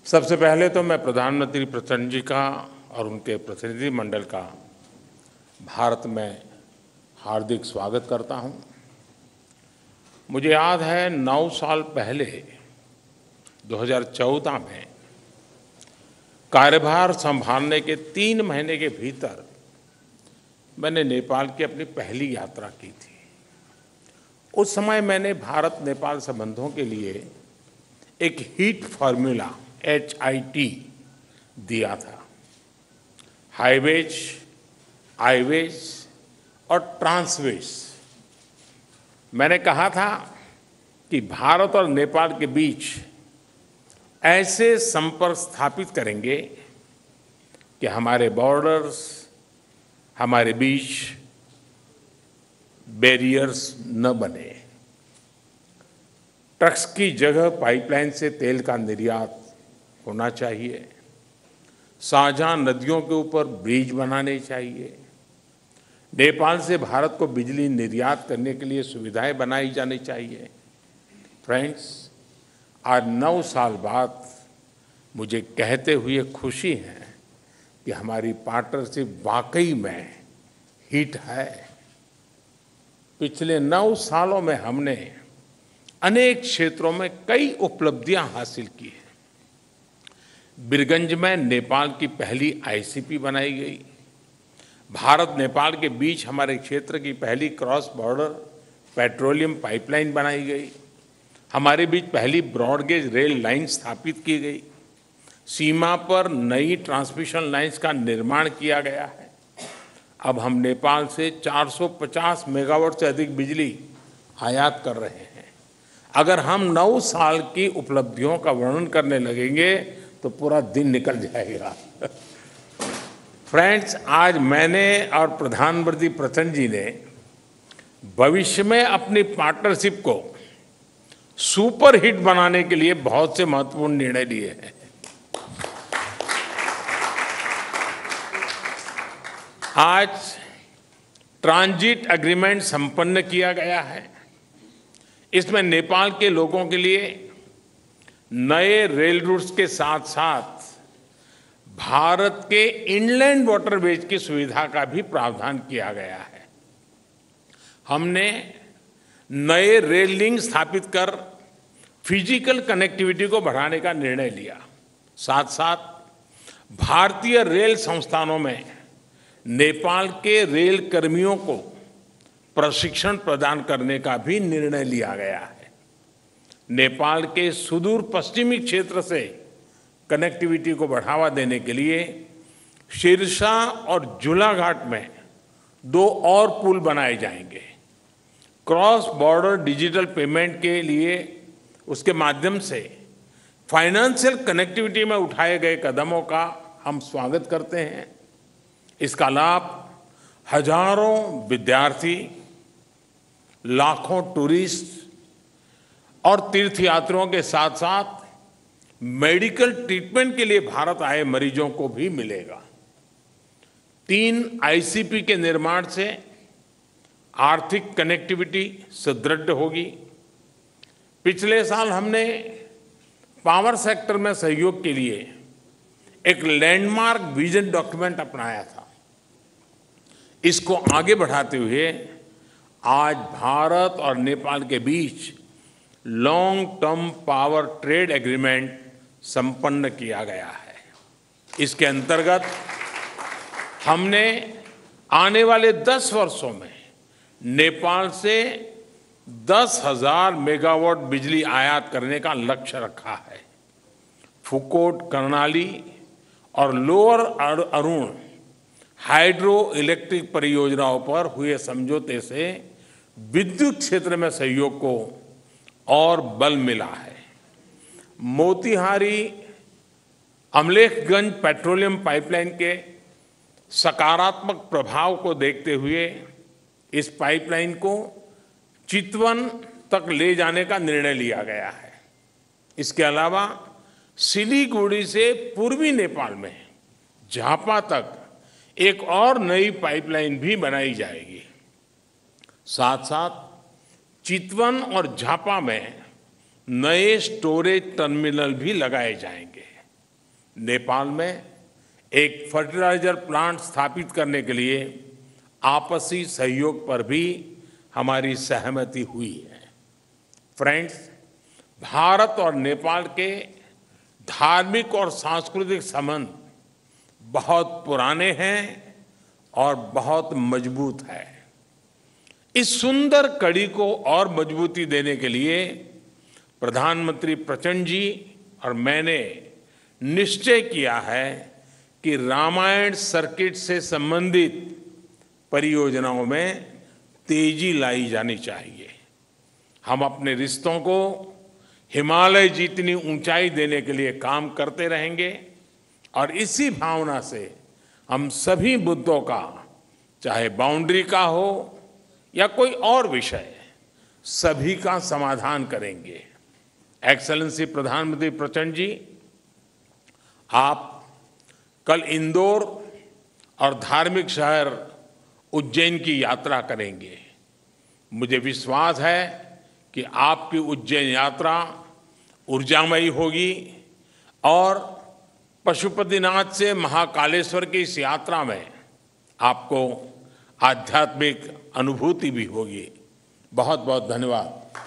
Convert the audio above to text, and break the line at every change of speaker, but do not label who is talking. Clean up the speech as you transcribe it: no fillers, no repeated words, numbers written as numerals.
सबसे पहले तो मैं प्रधानमंत्री प्रचंड जी का और उनके प्रतिनिधिमंडल का भारत में हार्दिक स्वागत करता हूं। मुझे याद है 9 साल पहले 2014 में कार्यभार संभालने के 3 महीने के भीतर मैंने नेपाल की अपनी पहली यात्रा की थी। उस समय मैंने भारत नेपाल संबंधों के लिए एक हीट फॉर्मूला HIT दिया था। हाईवेज, आईवेज और ट्रांसवेज। मैंने कहा था कि भारत और नेपाल के बीच ऐसे संपर्क स्थापित करेंगे कि हमारे बॉर्डर्स, हमारे बीच बैरियर्स न बने। ट्रक्स की जगह पाइपलाइन से तेल का निर्यात होना चाहिए। साझा नदियों के ऊपर ब्रिज बनाने चाहिए। नेपाल से भारत को बिजली निर्यात करने के लिए सुविधाएं बनाई जानी चाहिए। फ्रेंड्स, आज 9 साल बाद मुझे कहते हुए खुशी है कि हमारी पार्टनरशिप वाकई में हिट है। पिछले 9 सालों में हमने अनेक क्षेत्रों में कई उपलब्धियां हासिल की हैं। बीरगंज में नेपाल की पहली ICP बनाई गई। भारत नेपाल के बीच हमारे क्षेत्र की पहली क्रॉस बॉर्डर पेट्रोलियम पाइपलाइन बनाई गई। हमारे बीच पहली ब्रॉडगेज रेल लाइन स्थापित की गई। सीमा पर नई ट्रांसमिशन लाइंस का निर्माण किया गया है। अब हम नेपाल से 450 मेगावाट से अधिक बिजली आयात कर रहे हैं। अगर हम 9 साल की उपलब्धियों का वर्णन करने लगेंगे तो पूरा दिन निकल जाएगा। फ्रेंड्स, आज मैंने और प्रधानमंत्री प्रचंड जी ने भविष्य में अपनी पार्टनरशिप को सुपर हिट बनाने के लिए बहुत से महत्वपूर्ण निर्णय लिए हैं। आज ट्रांजिट एग्रीमेंट संपन्न किया गया है। इसमें नेपाल के लोगों के लिए नए रेल रूट्स के साथ साथ भारत के इनलैंड वाटरवेज की सुविधा का भी प्रावधान किया गया है। हमने नए रेल लिंक स्थापित कर फिजिकल कनेक्टिविटी को बढ़ाने का निर्णय लिया। साथ साथ भारतीय रेल संस्थानों में नेपाल के रेल कर्मियों को प्रशिक्षण प्रदान करने का भी निर्णय लिया गया है। नेपाल के सुदूर पश्चिमी क्षेत्र से कनेक्टिविटी को बढ़ावा देने के लिए सिरसा और झूलाघाट में 2 और पुल बनाए जाएंगे। क्रॉस बॉर्डर डिजिटल पेमेंट के लिए उसके माध्यम से फाइनेंशियल कनेक्टिविटी में उठाए गए कदमों का हम स्वागत करते हैं। इसका लाभ हजारों विद्यार्थी, लाखों टूरिस्ट और तीर्थयात्रियों के साथ साथ मेडिकल ट्रीटमेंट के लिए भारत आए मरीजों को भी मिलेगा। 3 ICP के निर्माण से आर्थिक कनेक्टिविटी सुदृढ़ होगी। पिछले साल हमने पावर सेक्टर में सहयोग के लिए एक लैंडमार्क विजन डॉक्यूमेंट अपनाया था। इसको आगे बढ़ाते हुए आज भारत और नेपाल के बीच long term power trade agreement संपन्न किया गया है। इसके अंतर्गत हमने आने वाले 10 वर्षों में नेपाल से 10,000 मेगावाट बिजली आयात करने का लक्ष्य रखा है। फुकोट, कर्णाली और लोअर अरुण हाइड्रो इलेक्ट्रिक परियोजनाओं पर हुए समझौते से विद्युत क्षेत्र में सहयोग को और बल मिला है। मोतीहारी अमलेखगंज पेट्रोलियम पाइपलाइन के सकारात्मक प्रभाव को देखते हुए इस पाइपलाइन को चितवन तक ले जाने का निर्णय लिया गया है। इसके अलावा सिलीगुड़ी से पूर्वी नेपाल में झापा तक एक और नई पाइपलाइन भी बनाई जाएगी। साथ साथ चितवन और झापा में नए स्टोरेज टर्मिनल भी लगाए जाएंगे। नेपाल में एक फर्टिलाइजर प्लांट स्थापित करने के लिए आपसी सहयोग पर भी हमारी सहमति हुई है। फ्रेंड्स, भारत और नेपाल के धार्मिक और सांस्कृतिक संबंध बहुत पुराने हैं और बहुत मजबूत है। इस सुंदर कड़ी को और मजबूती देने के लिए प्रधानमंत्री प्रचंड जी और मैंने निश्चय किया है कि रामायण सर्किट से संबंधित परियोजनाओं में तेजी लाई जानी चाहिए। हम अपने रिश्तों को हिमालय जितनी ऊंचाई देने के लिए काम करते रहेंगे और इसी भावना से हम सभी मुद्दों का, चाहे बाउंड्री का हो या कोई और विषय, सभी का समाधान करेंगे। एक्सेलेंसी प्रधानमंत्री प्रचंड जी, आप कल इंदौर और धार्मिक शहर उज्जैन की यात्रा करेंगे। मुझे विश्वास है कि आपकी उज्जैन यात्रा ऊर्जामयी होगी और पशुपतिनाथ से महाकालेश्वर की इस यात्रा में आपको आध्यात्मिक अनुभूति भी होगी। बहुत बहुत धन्यवाद।